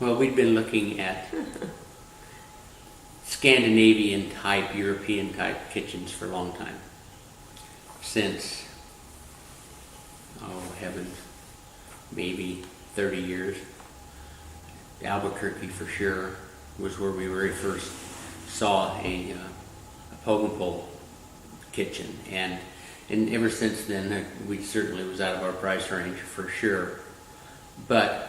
Well, we'd been looking at Scandinavian type, European type kitchens for a long time. Since, oh heavens, maybe 30 years. Albuquerque for sure was where we very first saw a poke and pull kitchen, and ever since then we certainly was out of our price range for sure. But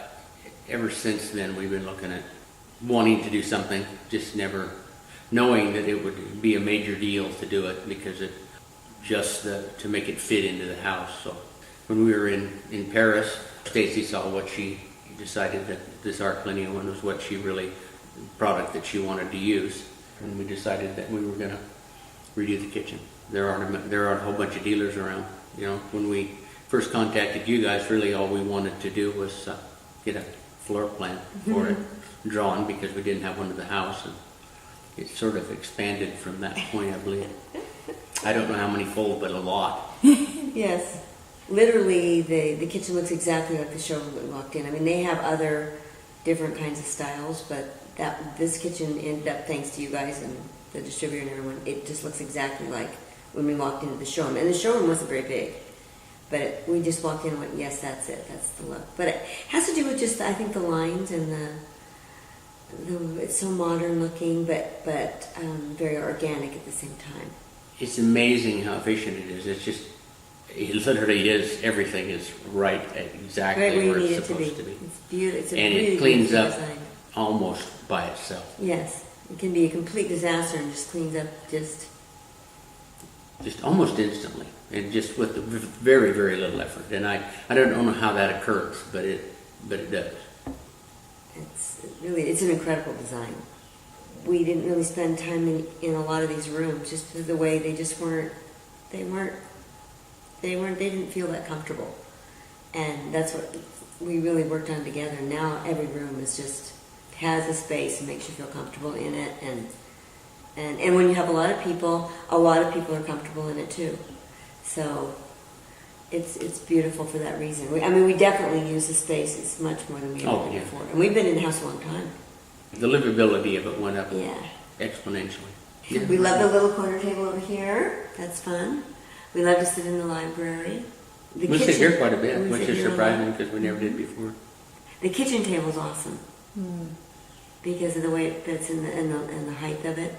ever since then we've been looking at wanting to do something, just never knowing that it would be a major deal to do it because it just to make it fit into the house. So when we were in Paris, Stacy saw what she decided that this Arclinia one was what she really, product that she wanted to use, and we decided that we were going to redo the kitchen. There aren't a whole bunch of dealers around. You know, when we first contacted you guys, really all we wanted to do was get a floor plan for it drawn because we didn't have one at the house, and it sort of expanded from that point, I believe. I don't know how many fold, but a lot. Yes. Literally, the kitchen looks exactly like the showroom that we walked in. I mean, they have other different kinds of styles, but this kitchen ended up, thanks to you guys and the distributor and everyone, it just looks exactly like when we walked into the showroom. And the showroom wasn't very big, but we just walked in and went, yes, that's it, that's the look. But it has to do with just, I think, the lines and it's so modern looking, but very organic at the same time. It's amazing how efficient it is. It's just, it literally is, everything is right at exactly right where it's supposed to be. It's beautiful. It's a and really it cleans up design. Almost by itself. Yes, it can be a complete disaster and just cleans up just almost instantly, and just with very, very little effort. And I don't know how that occurs, but it does. It's an incredible design. We didn't really spend time in a lot of these rooms just the way they just weren't. They didn't feel that comfortable, and that's what we really worked on together. Now every room is just has a space and makes you feel comfortable in it, and when you have a lot of people are comfortable in it too. So it's beautiful for that reason. We definitely use the space. It's much more than we ever did before, and we've been in the house a long time. The livability of it went up exponentially. Yeah. We love the little corner table over here. That's fun. We love to sit in the library. We sit here quite a bit, which is surprising because we never did before. The kitchen table is awesome because of the way it fits and the height of it.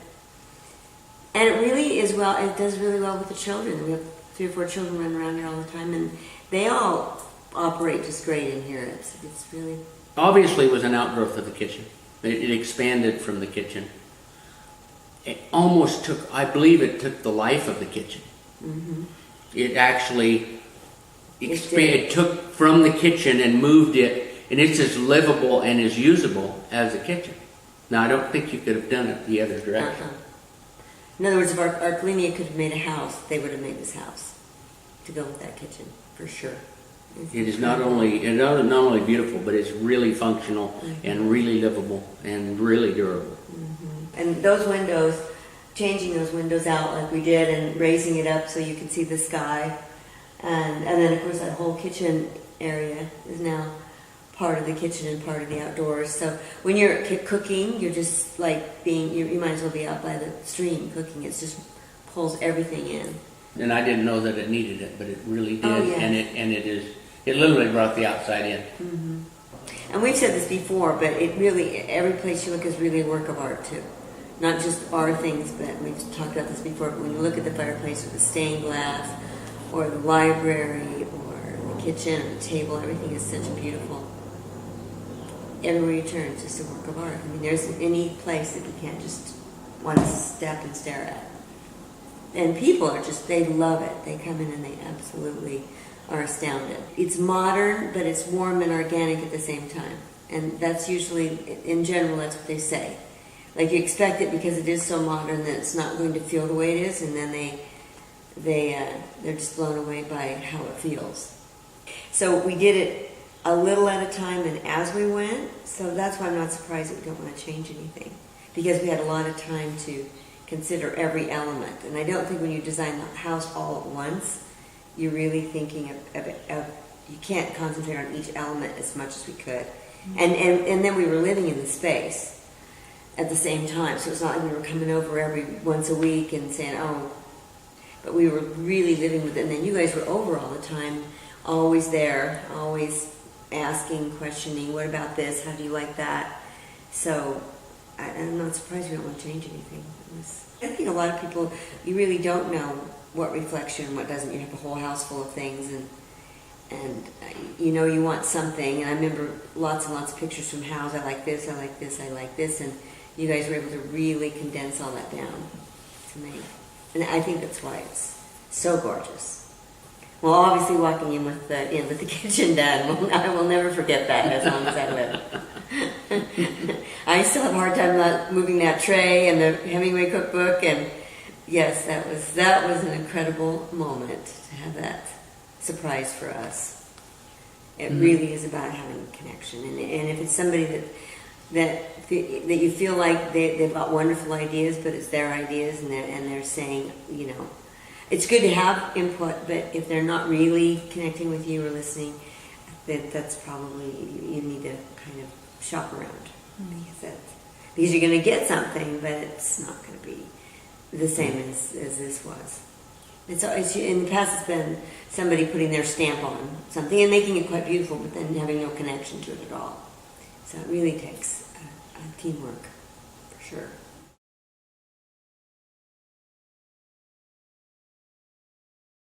And it really is it does really well with the children. We have 3 or 4 children running around here all the time, and they all operate just great in here. It's really... Obviously, it was an outgrowth of the kitchen. It expanded from the kitchen. It almost took, I believe it took the life of the kitchen. Mm-hmm. It actually it took from the kitchen and moved it, and it's as livable and as usable as a kitchen. Now, I don't think you could have done it the other direction. In other words, if Arclinia could have made a house, they would have made this house to go with that kitchen, for sure. It is not only beautiful, but it's really functional and really livable and really durable. Mm-hmm. And those windows, changing those windows out like we did and raising it up so you can see the sky, and then of course that whole kitchen area is now part of the kitchen and part of the outdoors. So when you're cooking, you're just like you might as well be out by the stream cooking. It just pulls everything in. And I didn't know that it needed it, but it really did. Oh, yes. It literally brought the outside in. Mm-hmm. And we've said this before, but it really, every place you look is really a work of art too. Not just our things, but we've talked about this before, but when you look at the fireplace or the stained glass or the library or the kitchen or the table, everything is such a beautiful, everywhere you turn, it's just a work of art. I mean, there's any place that you can't just want to step and stare at. And people are they love it. They come in and they absolutely are astounded. It's modern, but it's warm and organic at the same time. And that's usually, in general, that's what they say. Like you expect it because it is so modern that it's not going to feel the way it is, and then they're just blown away by how it feels. So we did it a little at a time and as we went, so that's why I'm not surprised that we don't want to change anything, because we had a lot of time to consider every element. And I don't think when you design the house all at once, you're really thinking of you can't concentrate on each element as much as we could. And then we were living in the space at the same time, so it's not like we were coming over every once a week and saying, oh, but we were really living with it. And then you guys were over all the time, always there, always asking, questioning, what about this, how do you like that? So I'm not surprised we don't want to change anything. I think a lot of people, you really don't know what reflection and what doesn't. You have a whole house full of things, and you know you want something. And I remember lots and lots of pictures from house. I like this, I like this, I like this, and you guys were able to really condense all that down to me. And I think that's why it's so gorgeous. Well, obviously walking in with the kitchen done, I will never forget that as long as I live. I still have a hard time not moving that tray and the Hemingway cookbook, and yes, that was an incredible moment to have that surprise for us. It really is about having a connection, and if it's somebody that you feel like they've got wonderful ideas, but it's their ideas, and they're saying, you know, it's good to have input, but if they're not really connecting with you or listening, that's probably, you need to kind of shop around. Because you're going to get something, but it's not going to be the same as this was. In the past, it's been somebody putting their stamp on something and making it quite beautiful, but then having no connection to it at all. So it really takes teamwork, for sure.